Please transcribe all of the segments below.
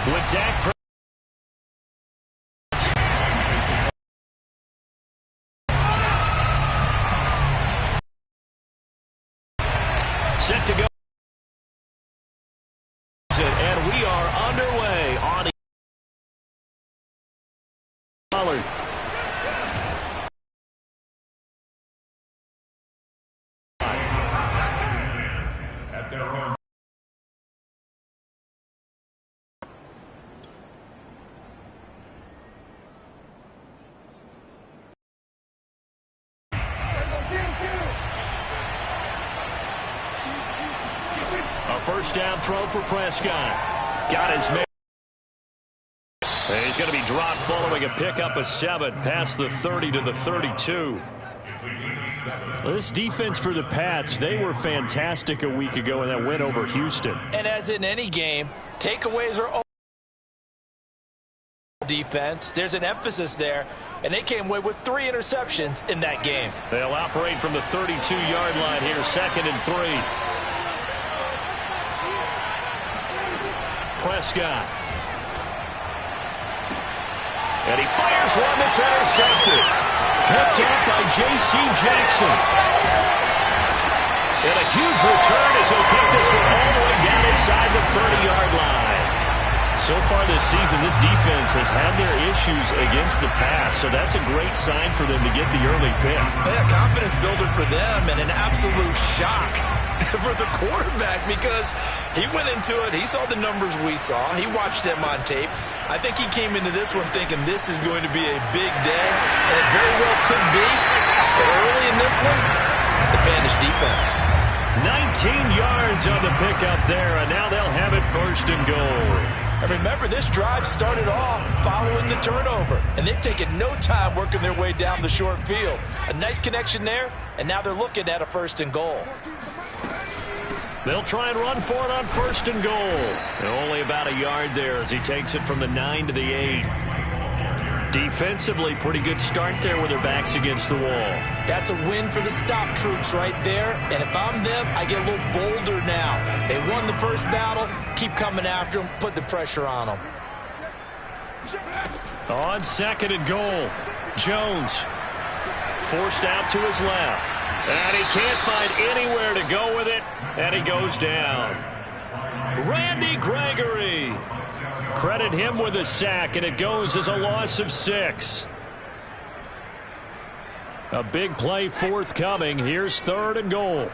With Dak set to go. And we are underway on Pollard. At their home. A first down throw for Prescott. Got his man. He's going to be dropped following a pickup of 7 past the 30 to the 32. Well, this defense for the Pats, they were fantastic a week ago in that win over Houston. And as in any game, takeaways are defense. There's an emphasis there, and they came away with 3 interceptions in that game. They'll operate from the 32-yard line here, 2nd and 3. Prescott. And he fires one that's intercepted. Picked up by J.C. Jackson. And a huge return as he'll take this one all the way down inside the 30-yard line. So far this season, this defense has had their issues against the pass, so that's a great sign for them to get the early pick. Yeah, confidence builder for them and an absolute shock for the quarterback because he went into it. He saw the numbers we saw. He watched them on tape. I think he came into this one thinking this is going to be a big day, and it very well could be. But early in this one, advantage defense. 19 yards on the pickup there, and now they'll have it 1st and goal. And remember, this drive started off following the turnover, and they've taken no time working their way down the short field. A nice connection there, and now they're looking at a 1st and goal. They'll try and run for it on 1st and goal. And only about a yard there as he takes it from the 9 to the 8. Defensively, pretty good start there with their backs against the wall. That's a win for the stop troops right there. And if I'm them, I get a little bolder now. They won the first battle. Keep coming after them. Put the pressure on them. On 2nd and goal, Jones forced out to his left. And he can't find anywhere to go with it. And he goes down. Randy Gregory. Credit him with a sack, and it goes as a loss of 6. A big play forthcoming. Here's 3rd and goal.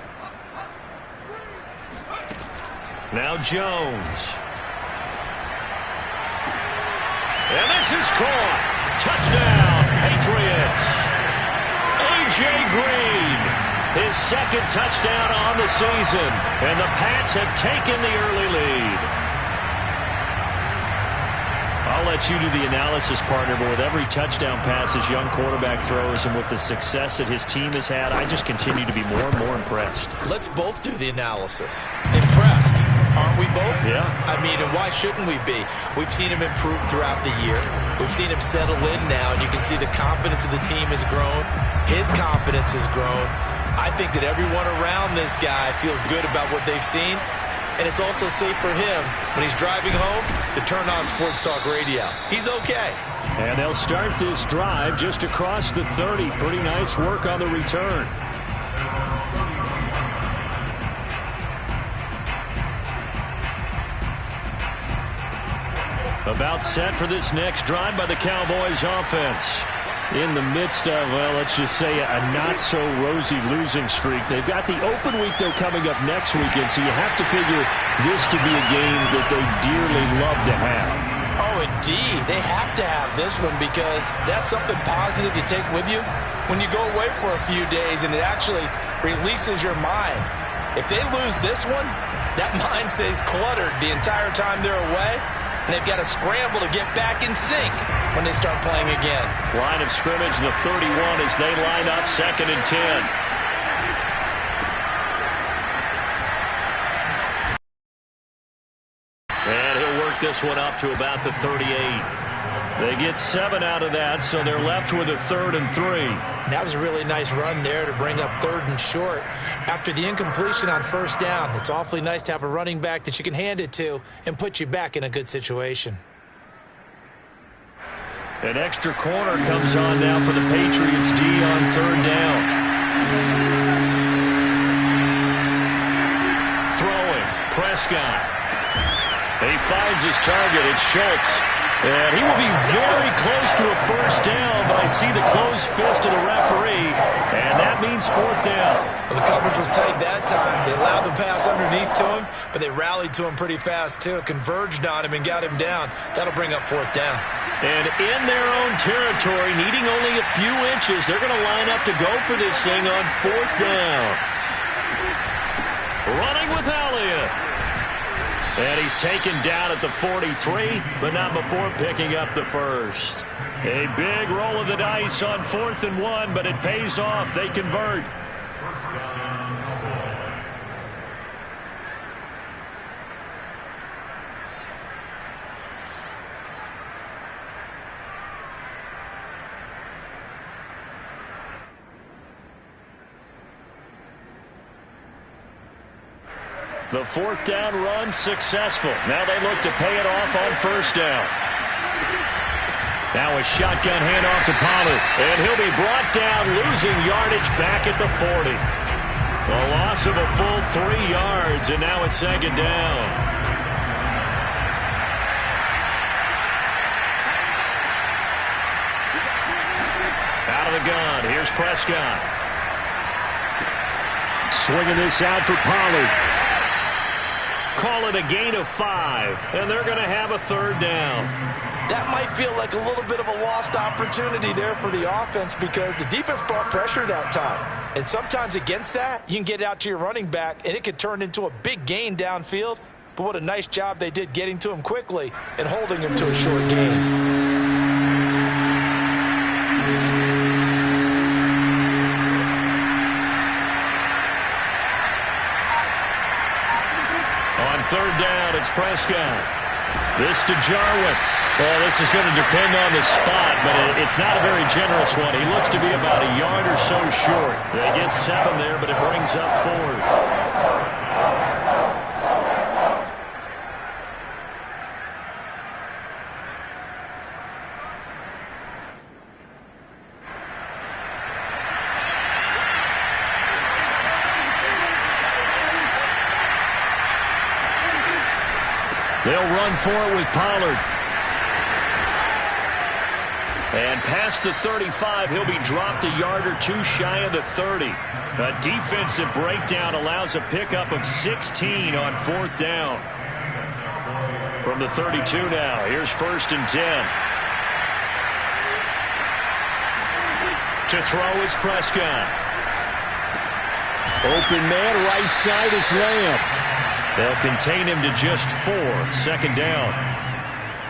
Now Jones. And this is caught. Touchdown, Patriots. A.J. Green, his 2nd touchdown on the season. And the Pats have taken the early lead. I'll let you do the analysis, partner, but with every touchdown pass his young quarterback throws and with the success that his team has had, I just continue to be more and more impressed. Let's both do the analysis. Impressed, aren't we both? Yeah. I mean, and why shouldn't we be? We've seen him improve throughout the year. We've seen him settle in now, and you can see the confidence of the team has grown. His confidence has grown. I think that everyone around this guy feels good about what they've seen. And it's also safe for him when he's driving home to turn on Sports Talk Radio. He's okay. And they'll start this drive just across the 30. Pretty nice work on the return. About set for this next drive by the Cowboys offense. In the midst of, well, let's just say a not-so-rosy losing streak. They've got the open week, though, coming up next weekend, so you have to figure this to be a game that they dearly love to have. Oh, indeed. They have to have this one because that's something positive to take with you when you go away for a few days, and it actually releases your mind. If they lose this one, that mind stays cluttered the entire time they're away, and they've got to scramble to get back in sync when they start playing again. Line of scrimmage, the 31 as they line up 2nd and 10. And he'll work this one up to about the 38. They get 7 out of that, so they're left with a 3rd and 3. That was a really nice run there to bring up 3rd and short. After the incompletion on 1st down, it's awfully nice to have a running back that you can hand it to and put you back in a good situation. An extra corner comes on now for the Patriots D on 3rd down. Throwing, Prescott. He finds his target. It's Schultz. And he will be very close to a 1st down, but I see the closed fist of the referee, and that means 4th down. Well, the coverage was tight that time. They allowed the pass underneath to him, but they rallied to him pretty fast, too. Converged on him and got him down. That'll bring up 4th down. And in their own territory, needing only a few inches, they're going to line up to go for this thing on 4th down. Running with Elliott. And he's taken down at the 43, but not before picking up the 1st. A big roll of the dice on 4th and 1, but it pays off. They convert. First down, Cowboys. The 4th down run successful. Now they look to pay it off on 1st down. Now a shotgun handoff to Pollard. And he'll be brought down, losing yardage back at the 40. A loss of a full 3 yards, and now it's 2nd down. Out of the gun, here's Prescott. Swinging this out for Pollard. Call it a gain of 5, and they're going to have a 3rd down. That might feel like a little bit of a lost opportunity there for the offense because the defense brought pressure that time. And sometimes against that, you can get it out to your running back, and it could turn into a big gain downfield. But what a nice job they did getting to him quickly and holding him to a short gain. On 3rd down, it's Prescott. This to Jarwin. Well, this is going to depend on the spot, but it's not a very generous one. He looks to be about a yard or so short. They get 7 there, but it brings up 4th. They'll run for it with Pollard. And past the 35, he'll be dropped a yard or 2 shy of the 30. A defensive breakdown allows a pickup of 16 on 4th down. From the 32 now, here's 1st and 10. To throw is Prescott. Open man, right side, it's Lamb. They'll contain him to just 4, 2nd down.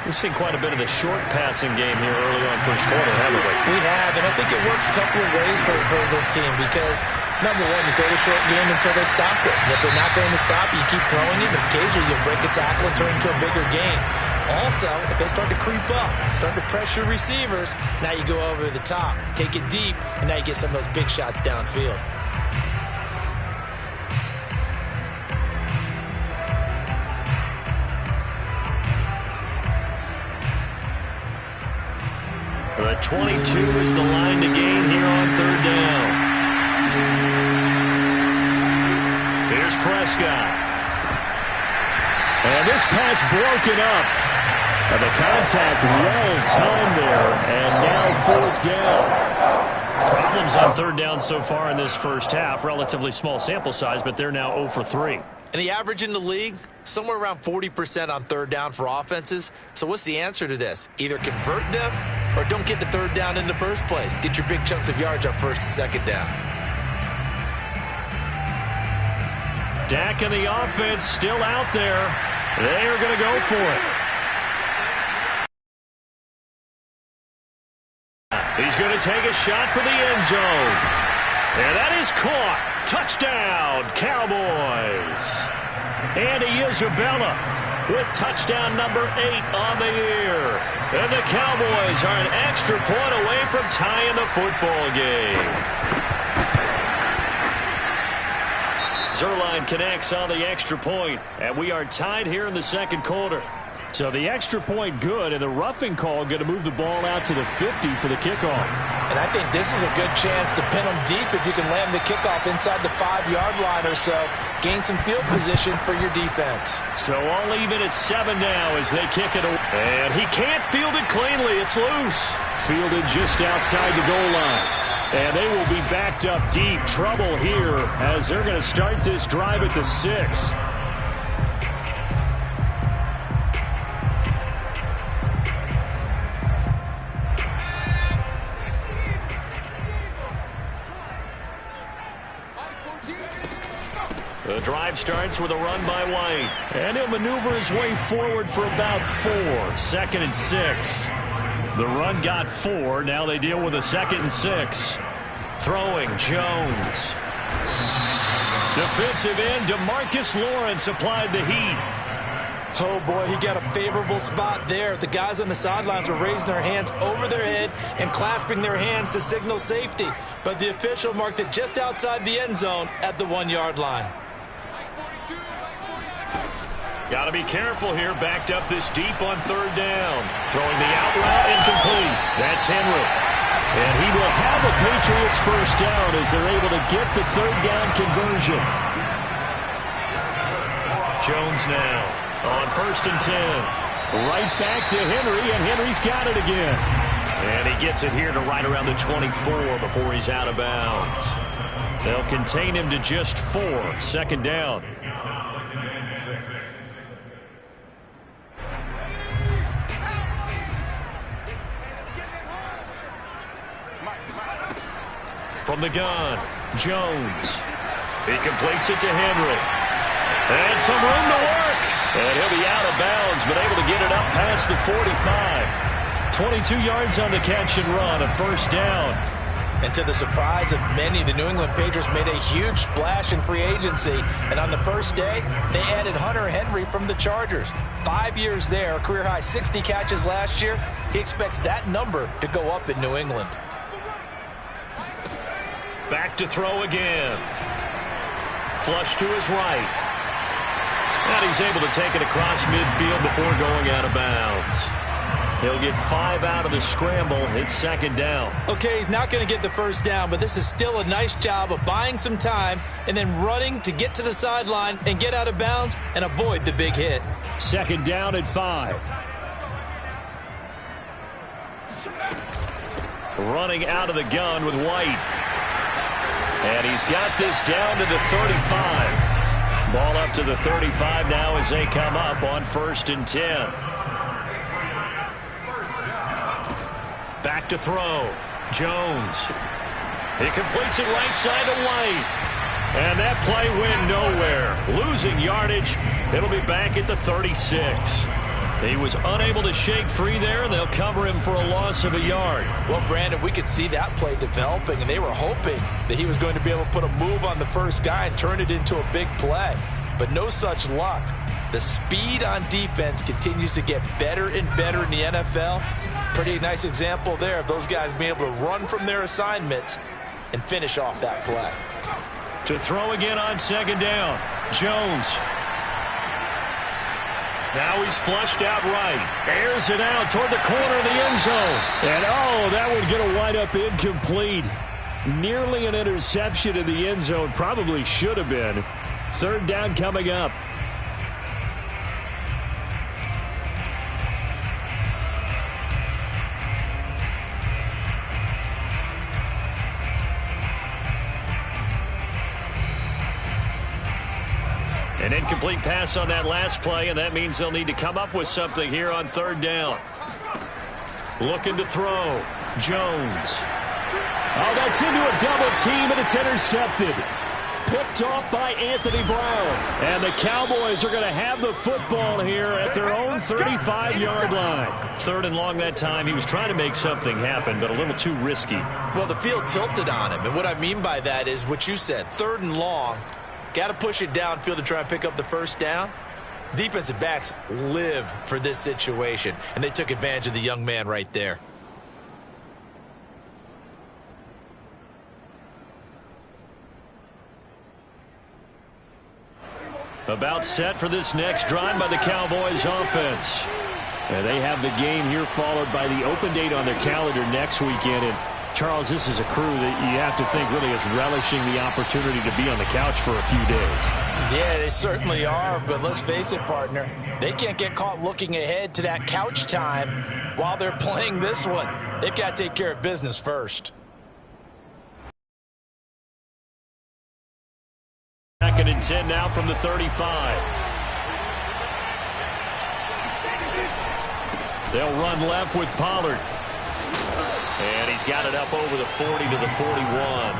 We've seen quite a bit of the short passing game here early on 1st quarter, haven't we? We have, and I think it works a couple of ways for this team because, number one, you throw the short game until they stop it. And if they're not going to stop it, you keep throwing it, and occasionally you'll break a tackle and turn it into a bigger game. Also, if they start to creep up, start to pressure receivers, now you go over the top, take it deep, and now you get some of those big shots downfield. The 22 is the line to gain here on 3rd down. Here's Prescott. And this pass broken up. And the contact well timed there. And now 4th down. Problems on 3rd down so far in this first half. Relatively small sample size, but they're now 0 for 3. And the average in the league, somewhere around 40% on 3rd down for offenses. So what's the answer to this? Either convert them or don't get to 3rd down in the first place. Get your big chunks of yards on 1st and 2nd down. Dak and the offense still out there. They are going to go for it. He's going to take a shot for the end zone. And that is caught. Touchdown, Cowboys. Andy Isabella with touchdown number 8 on the year. And the Cowboys are an extra point away from tying the football game. Zerline connects on the extra point, and we are tied here in the second quarter. So the extra point good, and the roughing call going to move the ball out to the 50 for the kickoff. And I think this is a good chance to pin them deep if you can land the kickoff inside the 5-yard line or so. Gain some field position for your defense. So all even at 7 now as they kick it away. And he can't field it cleanly. It's loose. Fielded just outside the goal line. And they will be backed up deep. Trouble here as they're going to start this drive at the 6. The drive starts with a run by White. And he'll maneuver his way forward for about 4. 2nd and 6. The run got 4. Now they deal with a 2nd and 6. Throwing, Jones. Defensive end, DeMarcus Lawrence applied the heat. Oh, boy, he got a favorable spot there. The guys on the sidelines are raising their hands over their head and clasping their hands to signal safety. But the official marked it just outside the end zone at the 1-yard line. Got to be careful here. Backed up this deep on 3rd down. Throwing the out route incomplete. That's Henry. And he will have the Patriots first down as they're able to get the 3rd down conversion. Jones now on 1st and 10. Right back to Henry, and Henry's got it again. And he gets it here to right around the 24 before he's out of bounds. They'll contain him to just 4. 2nd down. From the gun, Jones. He completes it to Henry. And some room to work. And he'll be out of bounds, but able to get it up past the 45. 22 yards on the catch and run, a 1st down. And to the surprise of many, the New England Patriots made a huge splash in free agency. And on the first day, they added Hunter Henry from the Chargers. 5 years there, career high 60 catches last year. He expects that number to go up in New England. Back to throw again. Flush to his right. And he's able to take it across midfield before going out of bounds. He'll get 5 out of the scramble. It's 2nd down. Okay, he's not going to get the 1st down, but this is still a nice job of buying some time and then running to get to the sideline and get out of bounds and avoid the big hit. 2nd down at 5. Running out of the gun with White. And he's got this down to the 35. Ball up to the 35 now as they come up on 1st and 10. Back to throw. Jones. He completes it right side to White. And that play went nowhere. Losing yardage. It'll be back at the 36. He was unable to shake free there, and they'll cover him for a loss of a yard. Well, Brandon, we could see that play developing, and they were hoping that he was going to be able to put a move on the first guy and turn it into a big play. But no such luck. The speed on defense continues to get better and better in the NFL. Pretty nice example there of those guys being able to run from their assignments and finish off that play. To throw again on 2nd down. Jones. Now he's flushed out right. Airs it out toward the corner of the end zone. And, oh, that would get a wind up incomplete. Nearly an interception in the end zone. Probably should have been. 3rd down coming up. An incomplete pass on that last play, and that means they'll need to come up with something here on 3rd down. Looking to throw. Jones. Oh, that's into a double team, and it's intercepted. Picked off by Anthony Brown. And the Cowboys are going to have the football here at their own 35-yard line. 3rd and long that time. He was trying to make something happen, but a little too risky. Well, the field tilted on him, and what I mean by that is what you said, 3rd and long. Got to push it downfield to try and pick up the 1st down. Defensive backs live for this situation, and they took advantage of the young man right there. About set for this next drive by the Cowboys offense. And they have the game here followed by the open date on their calendar next weekend. And Charles, this is a crew that you have to think really is relishing the opportunity to be on the couch for a few days. Yeah, they certainly are, but let's face it, partner. They can't get caught looking ahead to that couch time while they're playing this one. They've got to take care of business first. Second and 10 now from the 35. They'll run left with Pollard. And he's got it up over the 40 to the 41.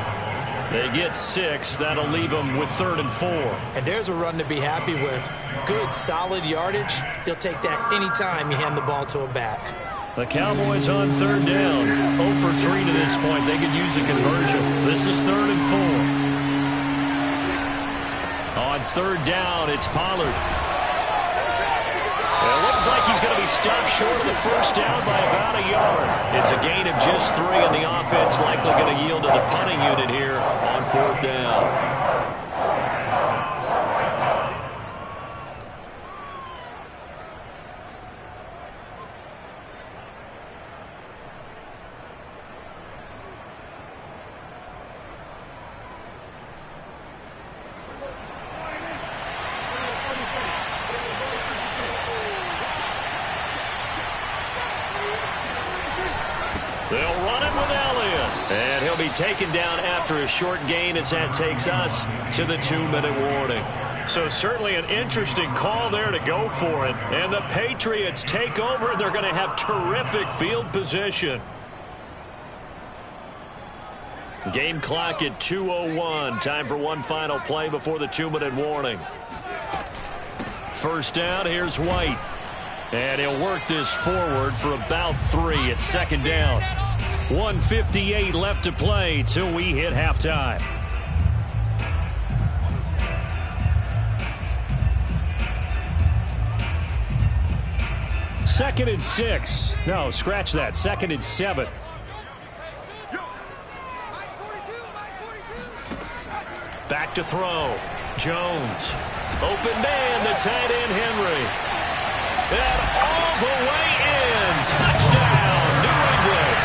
They get 6. That'll leave them with 3rd and 4. And there's a run to be happy with. Good, solid yardage. You'll take that anytime you hand the ball to a back. The Cowboys on 3rd down. 0 for 3 to this point. They could use a conversion. This is 3rd and 4. On 3rd down, it's Pollard. It looks like he's going to be stopped short of the first down by about a yard. It's a gain of just 3, and the offense likely going to yield to the punting unit here on 4th down. They'll run it with Elliott. And he'll be taken down after a short gain as that takes us to the 2-minute warning. So certainly an interesting call there to go for it. And the Patriots take over, and they're going to have terrific field position. Game clock at 2:01. Time for one final play before the 2-minute warning. First down, here's White. And he'll work this forward for about 3 at 2nd down. 1:58 left to play till we hit halftime. Second and 6. No, scratch that. 2nd and 7. Back to throw. Jones. Open man, the tight end Henry. And all the way in. Touchdown, New England.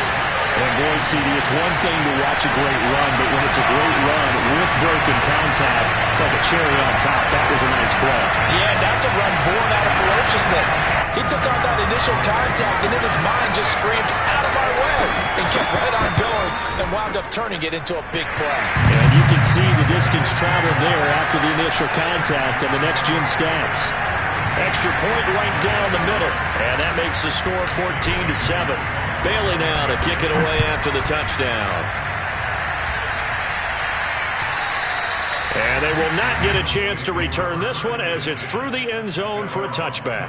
And boy, CD, it's one thing to watch a great run, but when it's a great run with broken contact, it's like a cherry on top. That was a nice play. Yeah, that's a run born out of ferociousness. He took on that initial contact, and in his mind just screamed, out of my way, and kept right on going and wound up turning it into a big play. And you can see the distance traveled there after the initial contact and the next-gen stats. Extra point right down the middle, and that makes the score 14-7. Bailey now to kick it away after the touchdown. And they will not get a chance to return this one as it's through the end zone for a touchback.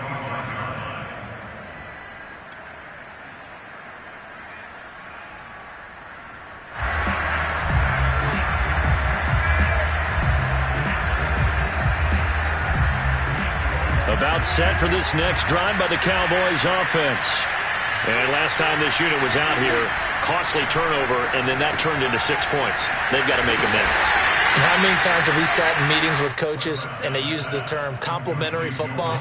About set for this next drive by the Cowboys offense. And last time this unit was out here, costly turnover, and then that turned into 6 points. They've got to make amends. And how many times have we sat in meetings with coaches and they use the term complementary football?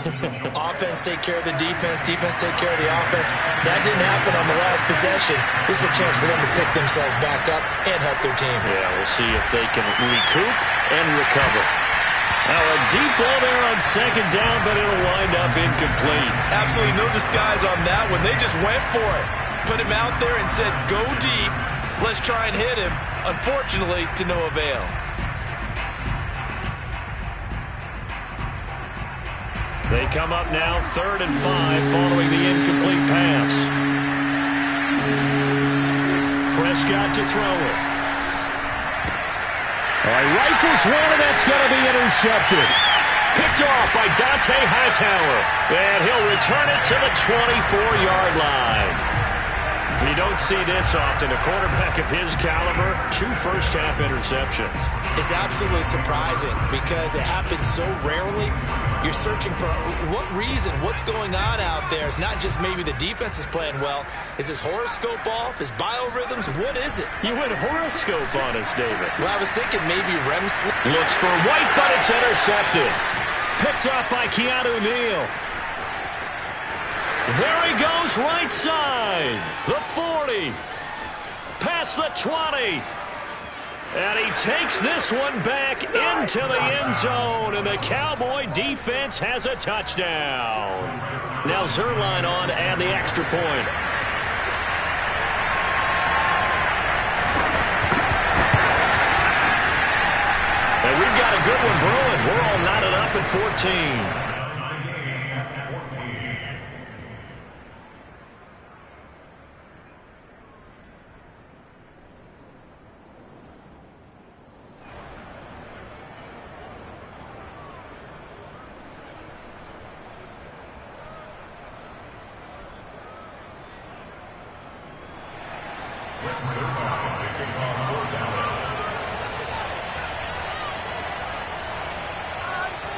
Offense take care of the defense, defense take care of the offense. That didn't happen on the last possession. This is a chance for them to pick themselves back up and help their team. Yeah, we'll see if they can recoup and recover. Now a deep ball there on 2nd down, but it'll wind up incomplete. Absolutely no disguise on that one. They just went for it. Put him out there and said, go deep. Let's try and hit him. Unfortunately, to no avail. They come up now 3rd and 5 following the incomplete pass. Prescott to throw it. All right, rifles one, and that's going to be intercepted. Picked off by Dante Hightower. And he'll return it to the 24-yard line. You don't see this often. A quarterback of his caliber, 2 first-half interceptions. It's absolutely surprising because it happens so rarely. You're searching for what reason, what's going on out there. It's not just maybe the defense is playing well. Is his horoscope off? His biorhythms? What is it? You went horoscope on us, David. Well, I was thinking maybe REM sleep. Looks for White, but it's intercepted. Picked off by Keanu Neal. There he goes, right side. The 40. Past the 20. And he takes this one back into the end zone. And the Cowboy defense has a touchdown. Now Zerline on and the extra point. And we've got a good one brewing. We're all knotted up at 14.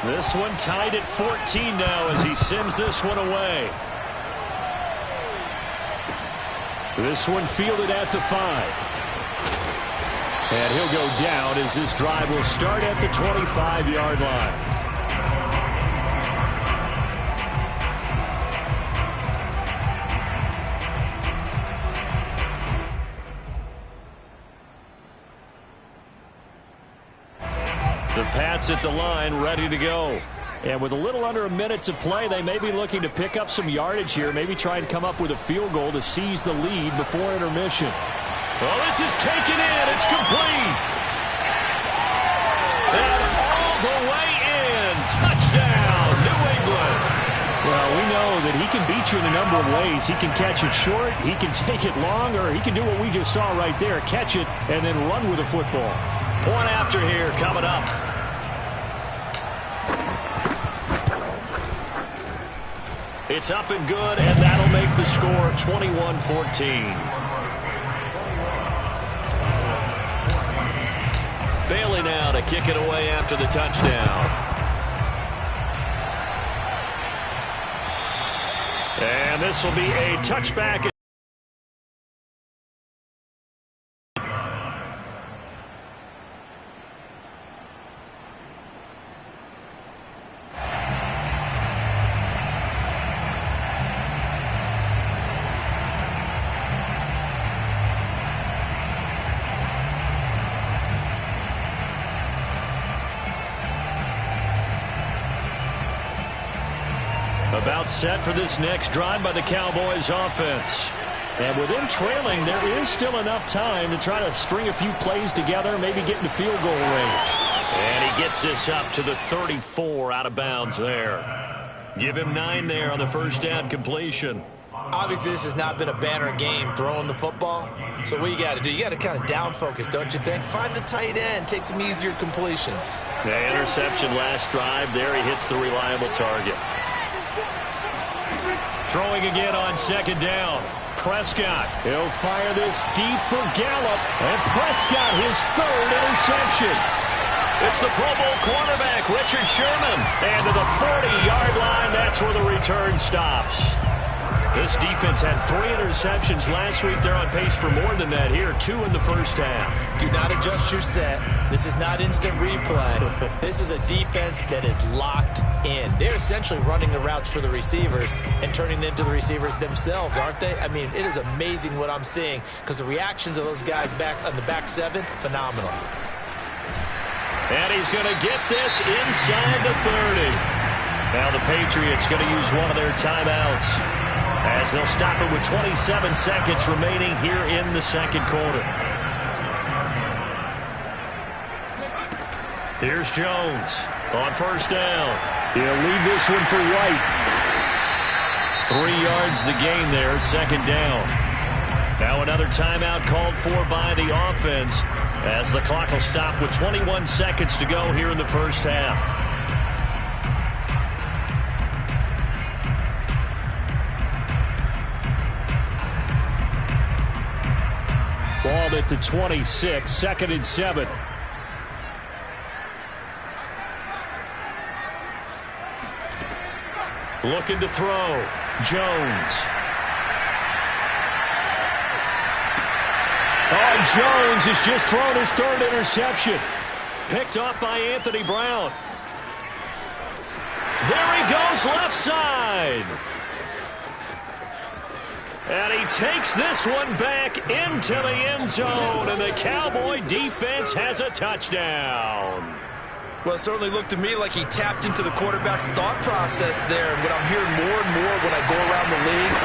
This one tied at 14 now as he sends this one away. This one fielded at the 5. And he'll go down as this drive will start at the 25-yard line. The Pats at the line, ready to go. And with a little under a minute to play, they may be looking to pick up some yardage here, maybe try and come up with a field goal to seize the lead before intermission. Well, this is taken in. It's complete. And all the way in. Touchdown, New England. Well, we know that he can beat you in a number of ways. He can catch it short, he can take it long, or he can do what we just saw right there, catch it and then run with the football. Point after here coming up. It's up and good, and that'll make the score 21-14. Bailey now to kick it away after the touchdown. And this will be a touchback. About set for this next drive by the Cowboys offense. And with them trailing, there is still enough time to try to string a few plays together, maybe get into field goal range. And he gets this up to the 34 out of bounds there. Give him 9 there on the first down completion. Obviously, this has not been a banner game throwing the football. So what you got to do, you got to kind of down focus, don't you think? Find the tight end, take some easier completions. The interception last drive. There he hits the reliable target. Throwing again on second down. Prescott. He'll fire this deep for Gallup. And Prescott, his 3rd interception. It's the Pro Bowl cornerback, Richard Sherman. And to the 40-yard line, that's where the return stops. This defense had 3 interceptions last week. They're on pace for more than that here. 2 in the first half. Do not adjust your set. This is not instant replay. This is a defense that is locked in. They're essentially running the routes for the receivers and turning it into the receivers themselves, aren't they? I mean, it is amazing what I'm seeing because the reactions of those guys back on the back 7, phenomenal. And he's going to get this inside the 30. Now the Patriots going to use one of their timeouts, as they'll stop it with 27 seconds remaining here in the second quarter. Here's Jones on first down. He'll leave this one for White. 3 yards the gain there, second down. Now another timeout called for by the offense, as the clock will stop with 21 seconds to go here in the first half. Ball at the 26, 2nd and 7. Looking to throw. Jones. Oh, Jones has just thrown his 3rd interception. Picked off by Anthony Brown. There he goes, left side. And he takes this one back into the end zone, and the Cowboy defense has a touchdown. Well, it certainly looked to me like he tapped into the quarterback's thought process there. And what I'm hearing more and more when I go around the league,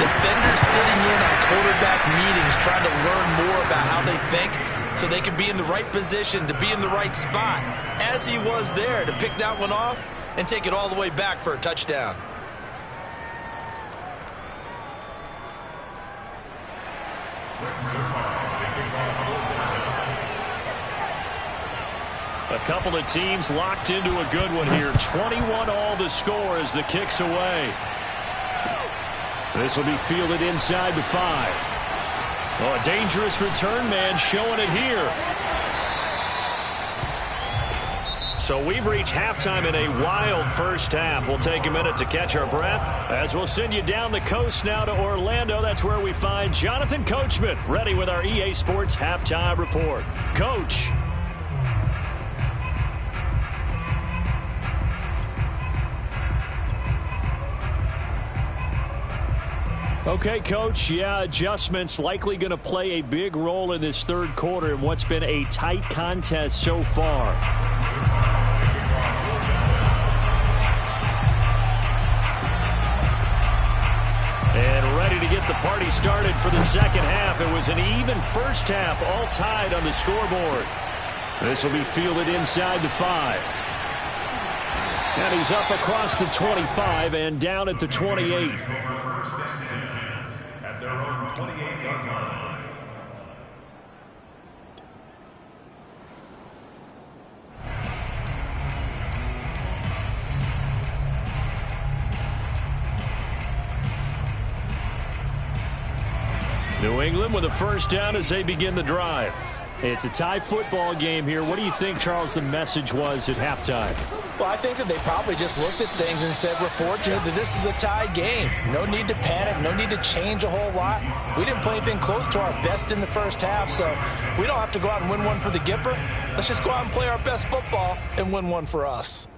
defenders sitting in on quarterback meetings trying to learn more about how they think so they can be in the right position, to be in the right spot, as he was there, to pick that one off and take it all the way back for a touchdown. A couple of teams locked into a good one here. 21 all the score as the kick's away. This will be fielded inside the 5. Oh, a dangerous return man showing it here. So we've reached halftime in a wild first half. We'll take a minute to catch our breath as we'll send you down the coast now to Orlando. That's where we find Jonathan Coachman ready with our EA Sports halftime report. Coach. Okay, Coach, yeah, adjustments likely going to play a big role in this 3rd quarter in what's been a tight contest so far. And ready to get the party started for the 2nd half. It was an even first half, all tied on the scoreboard. This will be fielded inside the 5. And he's up across the 25 and down at the 28. At their own 28-yard line. New England with a first down as they begin the drive. It's a tie football game here. What do you think, Charles, the message was at halftime? Well, I think that they probably just looked at things and said, we're fortunate that this is a tie game. No need to panic. No need to change a whole lot. We didn't play anything close to our best in the first half, so we don't have to go out and win one for the Gipper. Let's just go out and play our best football and win one for us.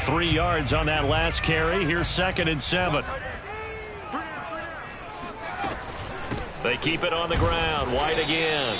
Three yards on that last carry. Here's 2nd and 7. They keep it on the ground. White again.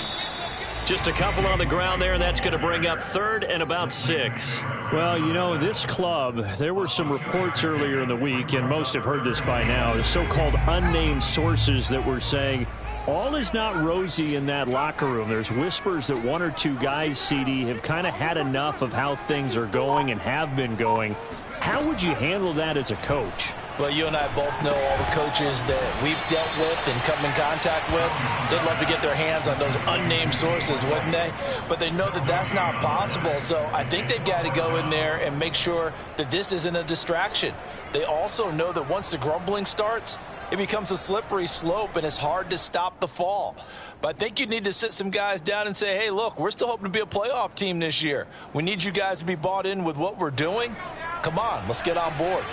Just a couple on the ground there, and that's going to bring up 3rd and about 6. Well, you know, this club, there were some reports earlier in the week, and most have heard this by now, the so-called unnamed sources that were saying all is not rosy in that locker room. There's whispers that 1 or 2 guys, CD, have kind of had enough of how things are going and have been going. How would you handle that as a coach? Well, you and I both know all the coaches that we've dealt with and come in contact with. They'd love to get their hands on those unnamed sources, wouldn't they? But they know that that's not possible, so I think they've got to go in there and make sure that this isn't a distraction. They also know that once the grumbling starts, it becomes a slippery slope, and it's hard to stop the fall. But I think you need to sit some guys down and say, hey, look, we're still hoping to be a playoff team this year. We need you guys to be bought in with what we're doing. Come on, let's get on board.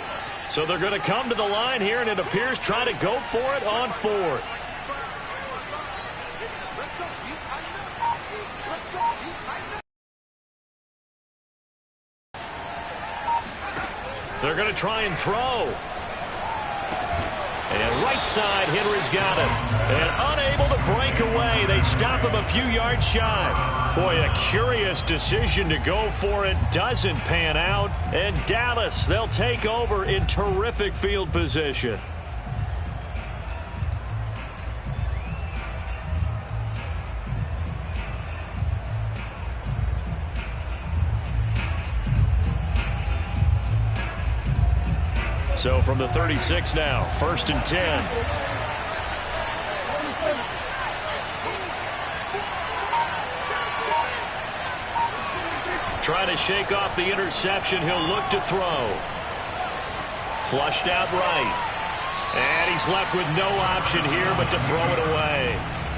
So they're going to come to the line here, and it appears trying to go for it on 4th. They're going to try and throw. And right side, Henry's got it. And unable to break away. They stop him a few yards shy. Boy, a curious decision to go for it. Doesn't pan out. And Dallas, they'll take over in terrific field position. So from the 36 now, 1st and 10. Trying to shake off the interception. He'll look to throw. Flushed out right. And he's left with no option here but to throw it away.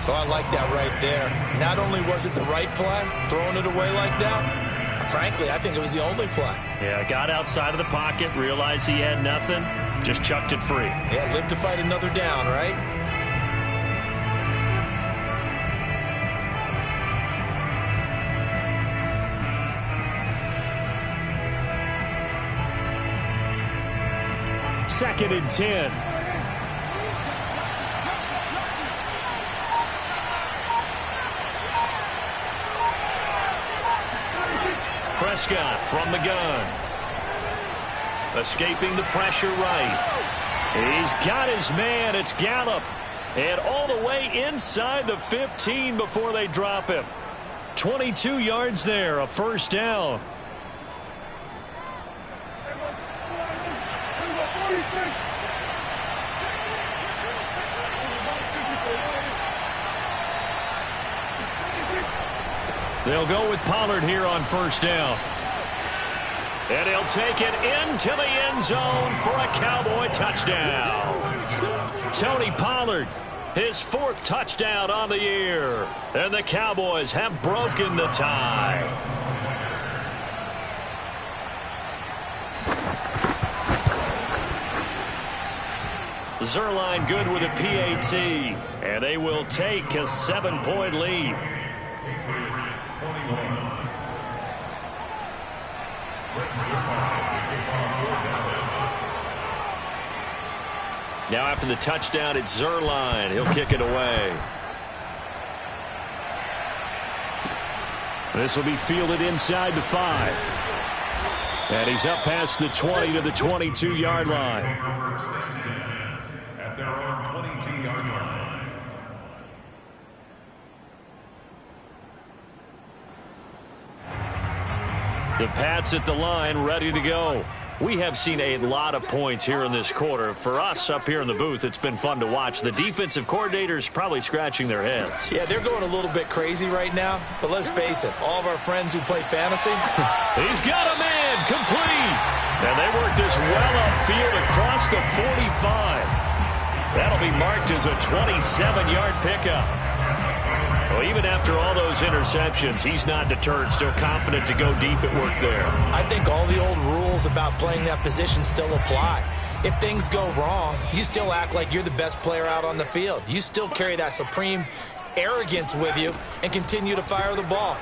Oh, I like that right there. Not only was it the right play, throwing it away like that, frankly, I think it was the only play. Yeah, got outside of the pocket, realized he had nothing, just chucked it free. Yeah, live to fight another down, right? Second and 10. Prescott from the gun. Escaping the pressure right. He's got his man. It's Gallup. And all the way inside the 15 before they drop him. 22 yards there, a first down. They'll go with Pollard here on first down. And he'll take it into the end zone for a Cowboy touchdown. Tony Pollard, his 4th touchdown on the year. And the Cowboys have broken the tie. Zerline good with a PAT. And they will take a 7-point lead. Now after the touchdown, it's Zerline. He'll kick it away. This will be fielded inside the 5. And he's up past the 20 to the 22-yard line. At their own 22-yard line. The Pats at the line, ready to go. We have seen a lot of points here in this quarter. For us up here in the booth, it's been fun to watch. The defensive coordinators probably scratching their heads. Yeah, they're going a little bit crazy right now. But let's face it, all of our friends who play fantasy. He's got a man, complete. And they work this well upfield across the 45. That'll be marked as a 27-yard pickup. Well, even after all those interceptions, he's not deterred, still confident to go deep at work there. I think all the old rules about playing that position still apply. If things go wrong, you still act like you're the best player out on the field. You still carry that supreme arrogance with you and continue to fire the ball.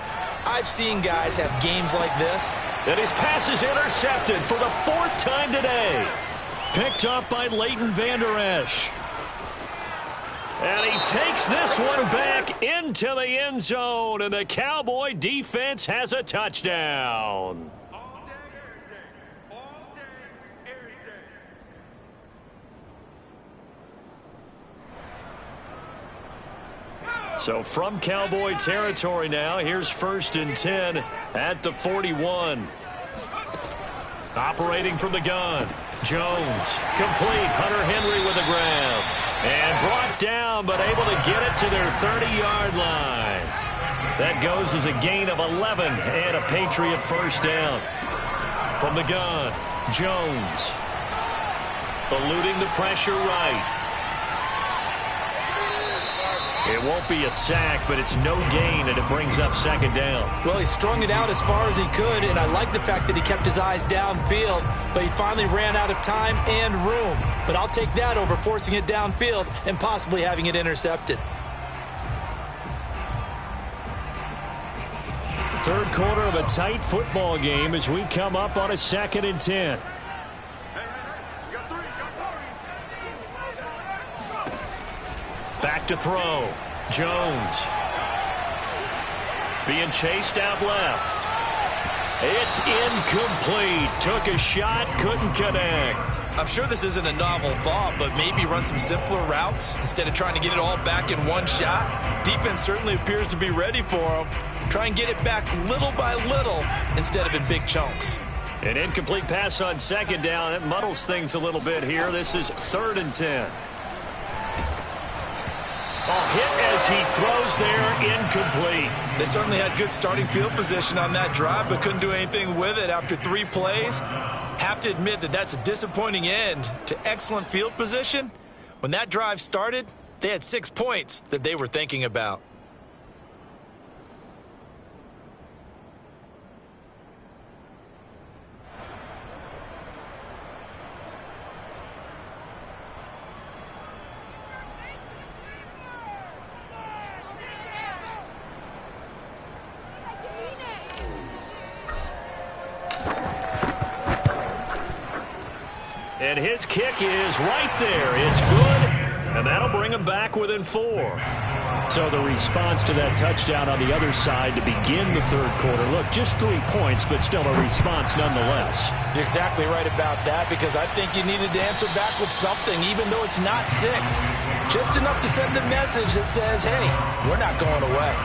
I've seen guys have games like this. And his pass is intercepted for the 4th time today. Picked up by Leighton Vander Esch. And he takes this one back into the end zone, and the Cowboy defense has a touchdown. All day, every day. So from Cowboy territory now, here's 1st and 10 at the 41. Operating from the gun, Jones, complete, Hunter Henry with a grab. And brought down, but able to get it to their 30-yard line. That goes as a gain of 11 and a Patriot first down. From the gun, Jones. Eluding the pressure right. It won't be a sack, but it's no gain, and it brings up 2nd down. Well, he strung it out as far as he could, and I like the fact that he kept his eyes downfield, but he finally ran out of time and room. But I'll take that over forcing it downfield and possibly having it intercepted. 3rd quarter of a tight football game as we come up on a 2nd and 10. Back to throw. Jones. Being chased out left. It's incomplete. Took a shot, couldn't connect. I'm sure this isn't a novel thought, but maybe run some simpler routes instead of trying to get it all back in one shot. Defense certainly appears to be ready for him. Try and get it back little by little instead of in big chunks. An incomplete pass on 2nd down. It muddles things a little bit here. This is 3rd and 10. Hit as he throws there, incomplete. They certainly had good starting field position on that drive, but couldn't do anything with it after 3 plays. Have to admit that that's a disappointing end to excellent field position, When that drive started, they had 6 points that they were thinking about. And his kick is right there. It's good, and that'll bring him back within 4. So the response to that touchdown on the other side to begin the third quarter. Look, just 3 points, but still a response nonetheless. You're exactly right about that, because I think you needed to answer back with something, even though it's not 6. Just enough to send a message that says, hey, we're not going away.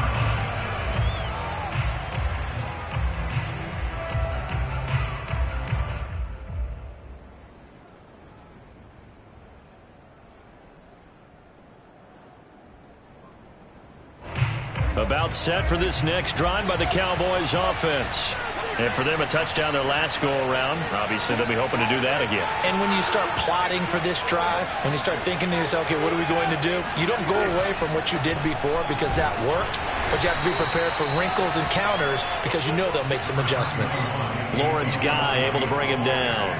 About set for this next drive by the Cowboys offense. And for them, a touchdown their last go-around. Obviously, they'll be hoping to do that again. And when you start plotting for this drive, when you start thinking to yourself, okay, what are we going to do? You don't go away from what you did before because that worked, but you have to be prepared for wrinkles and counters because you know they'll make some adjustments. Lawrence Guy able to bring him down.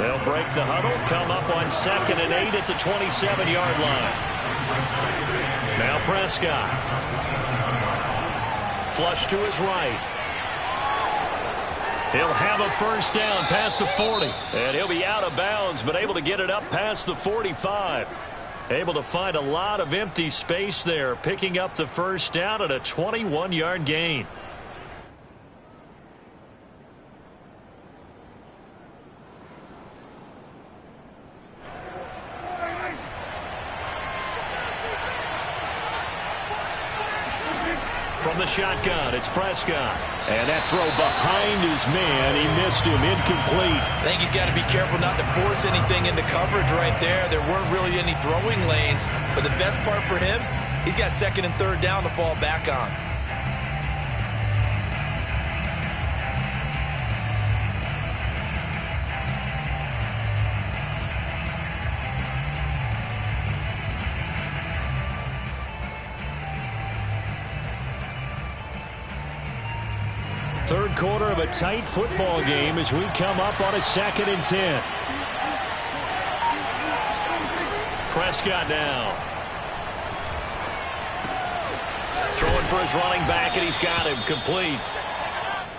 They'll break the huddle, come up on 2nd and 8 at the 27-yard line. Now Prescott. Flush to his right. He'll have a first down past the 40. And he'll be out of bounds, but able to get it up past the 45. Able to find a lot of empty space there, picking up the first down at a 21-yard gain. From the shotgun, it's Prescott. And that throw behind his man, he missed him, incomplete. I think he's got to be careful not to force anything into coverage right there. There weren't really any throwing lanes, but the best part for him, he's got 2nd and 3rd down to fall back on. Third quarter of a tight football game as we come up on a 2nd and 10. Prescott now. Throwing for his running back, and he's got him complete.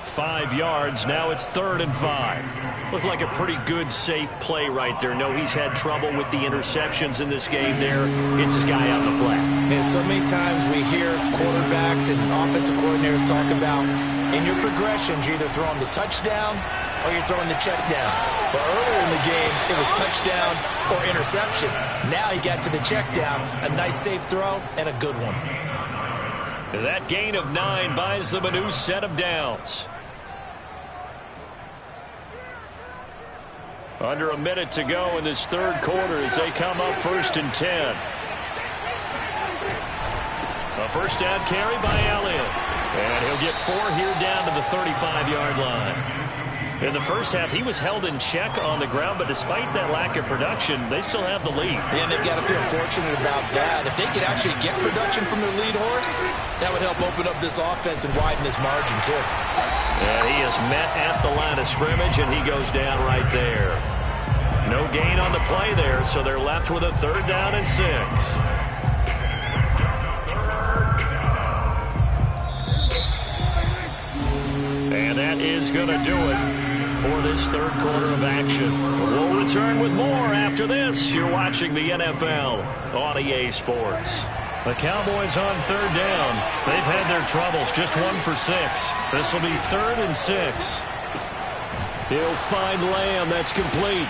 5 yards. Now it's 3rd and 5. Looked like a pretty good, safe play right there. No, he's had trouble with the interceptions in this game there. Hits his guy out in the flat. And so many times we hear quarterbacks and offensive coordinators talk about in your progressions, you're either throwing the touchdown or you're throwing the check down. But earlier in the game, it was touchdown or interception. Now he got to the check down, a nice safe throw, and a good one. That gain of 9 buys them a new set of downs. Under a minute to go in this third quarter as they come up 1st and 10. A first down carry by Elliott. And he'll get 4 here down to the 35-yard line. In the first half, he was held in check on the ground, but despite that lack of production, they still have the lead. And they've got to feel fortunate about that. If they could actually get production from their lead horse, that would help open up this offense and widen this margin, too. And he is met at the line of scrimmage, and he goes down right there. No gain on the play there, so they're left with a 3rd down and 6. And that is going to do it for this third quarter of action. We'll return with more after this. You're watching the NFL on EA Sports. The Cowboys on 3rd down. They've had their troubles, just 1 for 6. This will be 3rd and 6. He'll find Lamb. That's complete.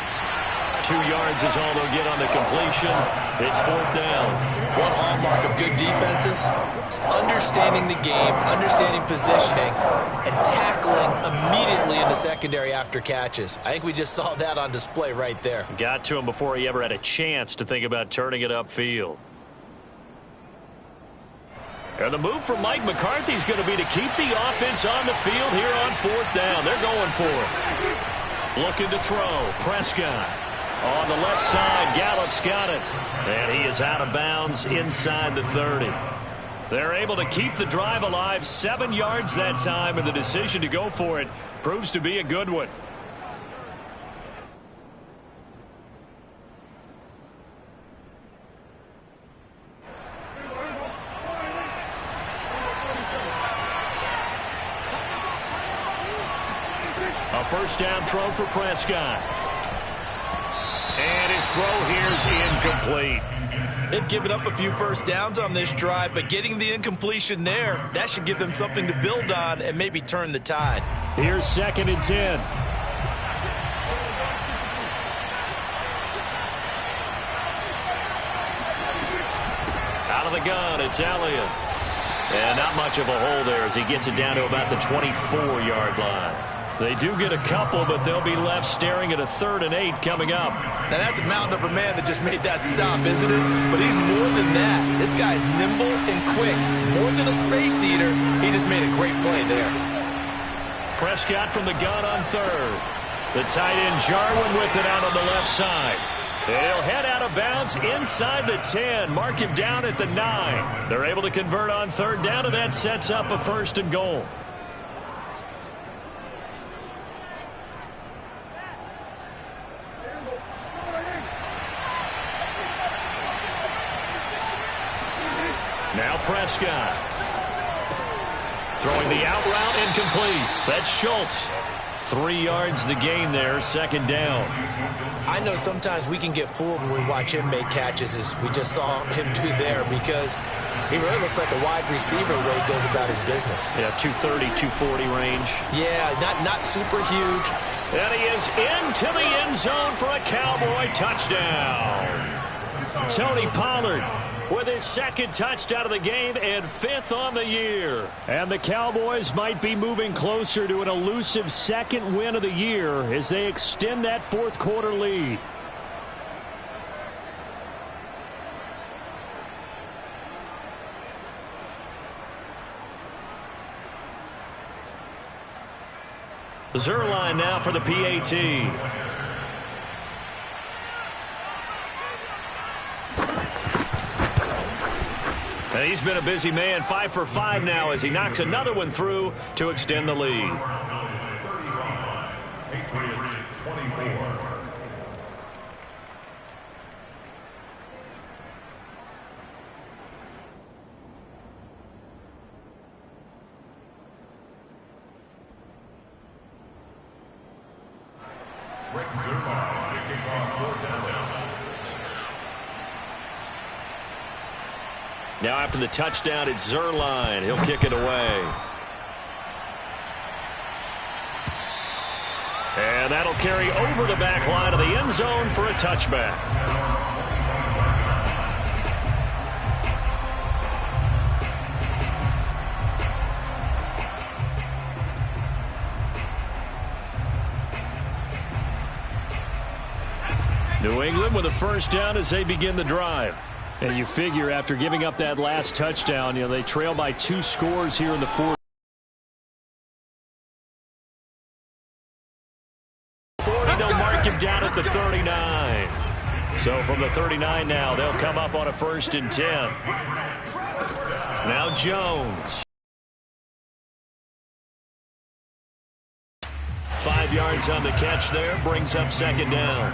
2 yards is all they'll get on the completion. It's 4th down. One hallmark of good defenses is understanding the game, understanding positioning, and tackling immediately in the secondary after catches. I think we just saw that on display right there. Got to him before he ever had a chance to think about turning it upfield. And the move from Mike McCarthy is going to be to keep the offense on the field here on 4th down. They're going for it. Looking to throw. Prescott. On the left side, Gallup's got it. And he is out of bounds inside the 30. They're able to keep the drive alive, 7 yards that time, and the decision to go for it proves to be a good one. A first down throw for Prescott. And his throw here's incomplete. They've given up a few first downs on this drive, but getting the incompletion there, that should give them something to build on and maybe turn the tide. Here's 2nd and 10. Out of the gun, it's Elliott. And not much of a hole there as he gets it down to about the 24-yard line. They do get a couple, but they'll be left staring at a 3rd and 8 coming up. Now, that's a mountain of a man that just made that stop, isn't it? But he's more than that. This guy's nimble and quick. More than a space eater, he just made a great play there. Prescott from the gun on 3rd. The tight end Jarwin with it out on the left side. And he'll head out of bounds inside the 10. Mark him down at the 9. They're able to convert on 3rd down, and that sets up a 1st and goal. Now Prescott. Throwing the out route incomplete. That's Schultz. 3 yards the gain there, 2nd down. I know sometimes we can get fooled when we watch him make catches, as we just saw him do there, because he really looks like a wide receiver the way he goes about his business. Yeah, 230, 240 range. Yeah, not super huge. And he is into the end zone for a Cowboy touchdown. Tony Pollard with his 2nd touchdown of the game and 5th on the year. And the Cowboys might be moving closer to an elusive 2nd win of the year as they extend that 4th quarter lead. Zerline now for the PAT. And he's been a busy man, 5 for 5 now as he knocks another one through to extend the lead. Patriots 24. Now after the touchdown, it's Zerline. He'll kick it away. And that'll carry over the back line of the end zone for a touchback. New England with a first down as they begin the drive. And you figure after giving up that last touchdown, they trail by 2 scores here in the 4th. They'll mark him down at the 39. So from the 39 now, they'll come up on a 1st and 10. Now Jones. 5 yards on the catch there, brings up 2nd down.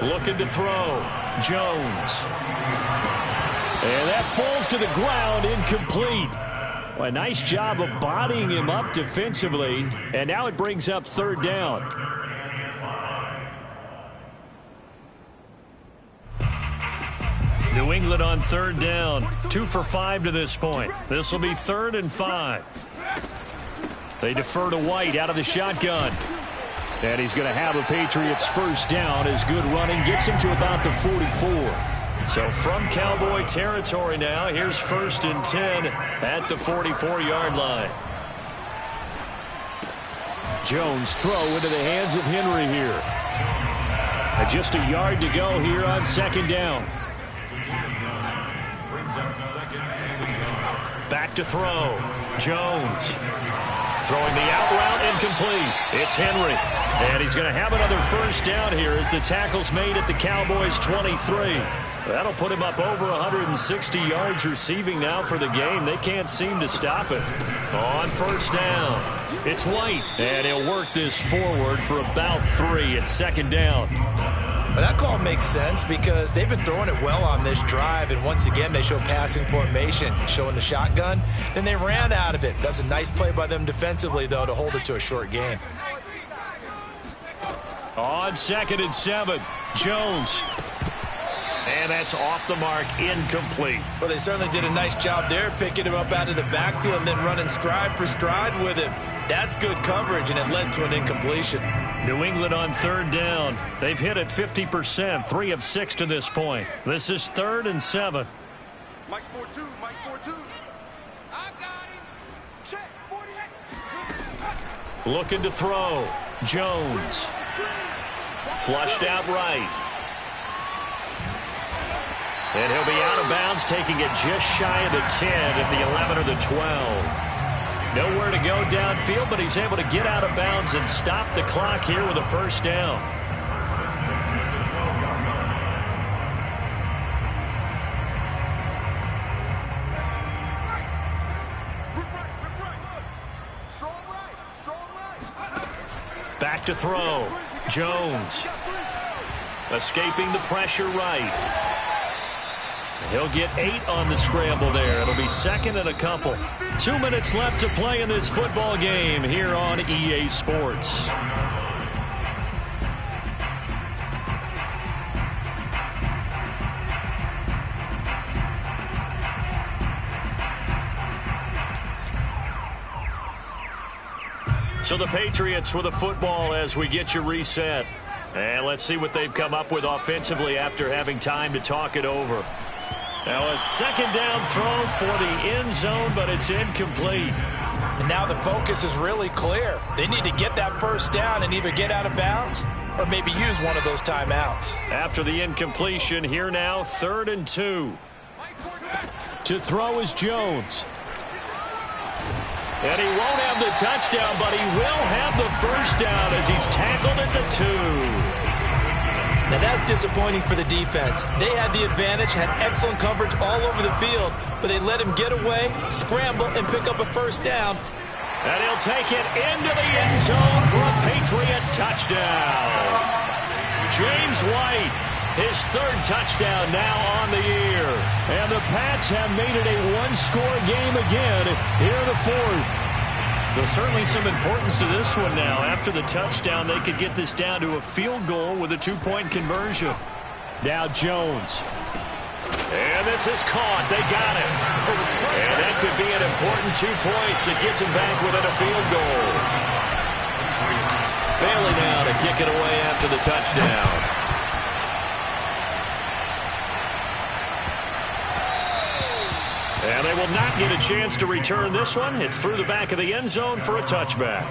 Looking to throw. Jones. And that falls to the ground, incomplete. Well, a nice job of bodying him up defensively. And now it brings up 3rd down. New England on 3rd down. 2 for 5 to this point. This will be 3rd and 5. They defer to White out of the shotgun. And he's going to have a Patriots first down as good running gets him to about the 44. So from Cowboy territory now, here's 1st and 10 at the 44-yard line. Jones throw into the hands of Henry here. Just a yard to go here on 2nd down. Back to throw. Jones. Throwing the out route incomplete. It's Henry. And he's going to have another first down here as the tackle's made at the Cowboys' 23. That'll put him up over 160 yards receiving now for the game. They can't seem to stop it. On first down, it's White. And he'll work this forward for about 3 at second down. Well, that call makes sense because they've been throwing it well on this drive, and once again they show passing formation, showing the shotgun. Then they ran out of it. That's a nice play by them defensively, though, to hold it to a short gain. On 2nd and 7, Jones. And that's off the mark, incomplete. Well, they certainly did a nice job there, picking him up out of the backfield and then running stride for stride with him. That's good coverage, and it led to an incompletion. New England on 3rd down. They've hit it 50%, 3 of 6 to this point. This is 3rd and 7. Mike's 4-2, Mike's 4-2. I got him. Check, 48. Looking to throw. Jones. Flushed out right. And he'll be out of bounds, taking it just shy of the 10 at the 11 or the 12. Nowhere to go downfield, but he's able to get out of bounds and stop the clock here with a first down. Back to throw. Jones. Escaping the pressure right. He'll get 8 on the scramble there. It'll be 2nd and a couple. 2 minutes left to play in this football game here on EA Sports. So the Patriots with the football as we get you reset. And let's see what they've come up with offensively after having time to talk it over. Now a 2nd down throw for the end zone, but it's incomplete. And now the focus is really clear. They need to get that first down and either get out of bounds or maybe use one of those timeouts. After the incompletion, here now, 3rd and 2. To throw is Jones. And he won't have the touchdown, but he will have the first down as he's tackled at the 2. Now that's disappointing for the defense. They had the advantage, had excellent coverage all over the field, but they let him get away, scramble, and pick up a first down. And he'll take it into the end zone for a Patriot touchdown. James White, his 3rd touchdown now on the year. And the Pats have made it a one-score game again here in the 4th. There's certainly some importance to this one now. After the touchdown, they could get this down to a field goal with a 2-point conversion. Now Jones. And this is caught. They got it. And that could be an important 2 points. It gets him back within a field goal. Bailey now to kick it away after the touchdown. And they will not get a chance to return this one. It's through the back of the end zone for a touchback.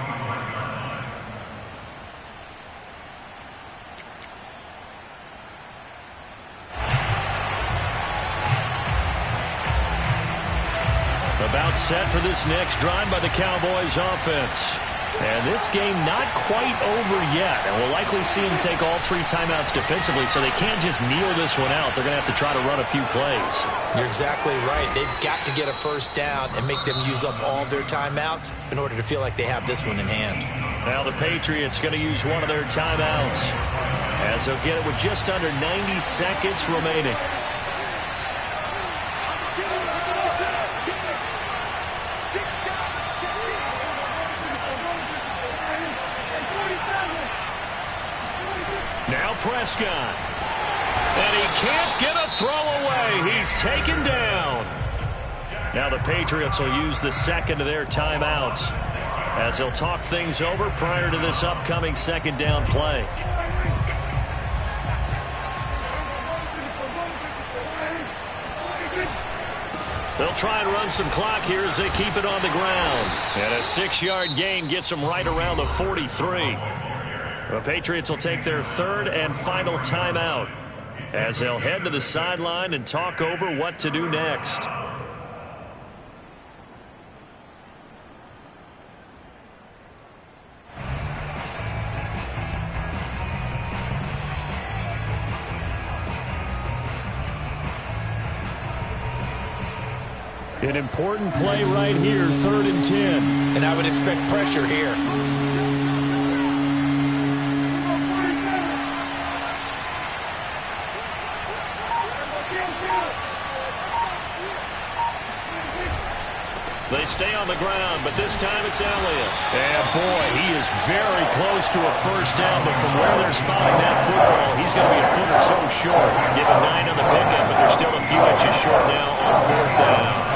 About set for this next drive by the Cowboys offense. And this game not quite over yet. And we'll likely see him take all 3 timeouts defensively, so they can't just kneel this one out. They're going to have to try to run a few plays. You're exactly right. They've got to get a first down and make them use up all their timeouts in order to feel like they have this one in hand. Now the Patriots going to use one of their timeouts as they'll get it with just under 90 seconds remaining. Now Prescott. And he can't get a throw away. He's taken down. Now the Patriots will use the 2nd of their timeouts as they'll talk things over prior to this upcoming 2nd down play. They'll try and run some clock here as they keep it on the ground. And a 6-yard gain gets them right around the 43. The Patriots will take their 3rd and final timeout as they'll head to the sideline and talk over what to do next. An important play right here, 3rd and 10. And I would expect pressure here. They stay on the ground, but this time it's Elliott. And boy, he is very close to a first down, but from where they're spotting that football, he's going to be a foot or so short. Given 9 on the pickup, but they're still a few inches short now on 4th down.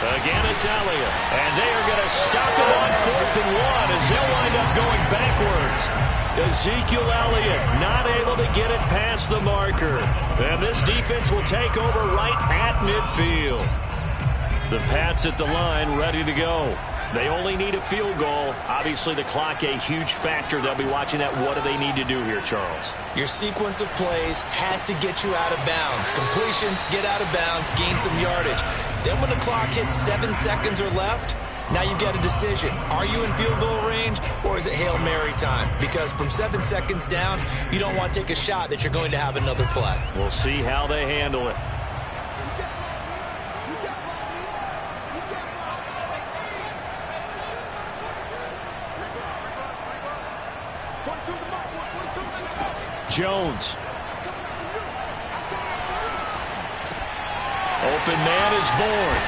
Again, it's Elliott. And they are going to stop him on 4th and 1 as they'll wind up going backwards. Ezekiel Elliott not able to get it past the marker. And this defense will take over right at midfield. The Pats at the line ready to go. They only need a field goal. Obviously, the clock a huge factor. They'll be watching that. What do they need to do here, Charles? Your sequence of plays has to get you out of bounds. Completions, get out of bounds, gain some yardage. Then when the clock hits 7 seconds or left, now you've got a decision. Are you in field goal range, or is it Hail Mary time? Because from 7 seconds down, you don't want to take a shot that you're going to have another play. We'll see how they handle it. Jones. Open man is born.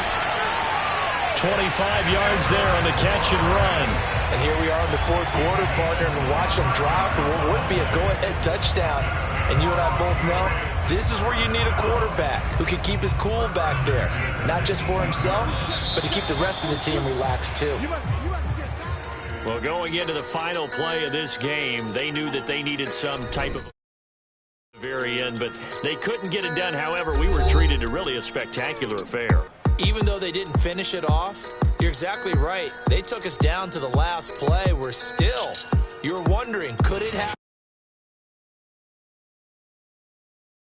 25 yards there on the catch and run. And here we are in the 4th quarter, partner, and watch them drive for what would be a go-ahead touchdown. And you and I both know this is where you need a quarterback who can keep his cool back there. Not just for himself, but to keep the rest of the team relaxed too. Well, going into the final play of this game, they knew that they needed some type of very end, but they couldn't get it done. However, we were treated to really a spectacular affair. Even though they didn't finish it off, you're exactly right. They took us down to the last play. We're still, you're wondering, could it happen?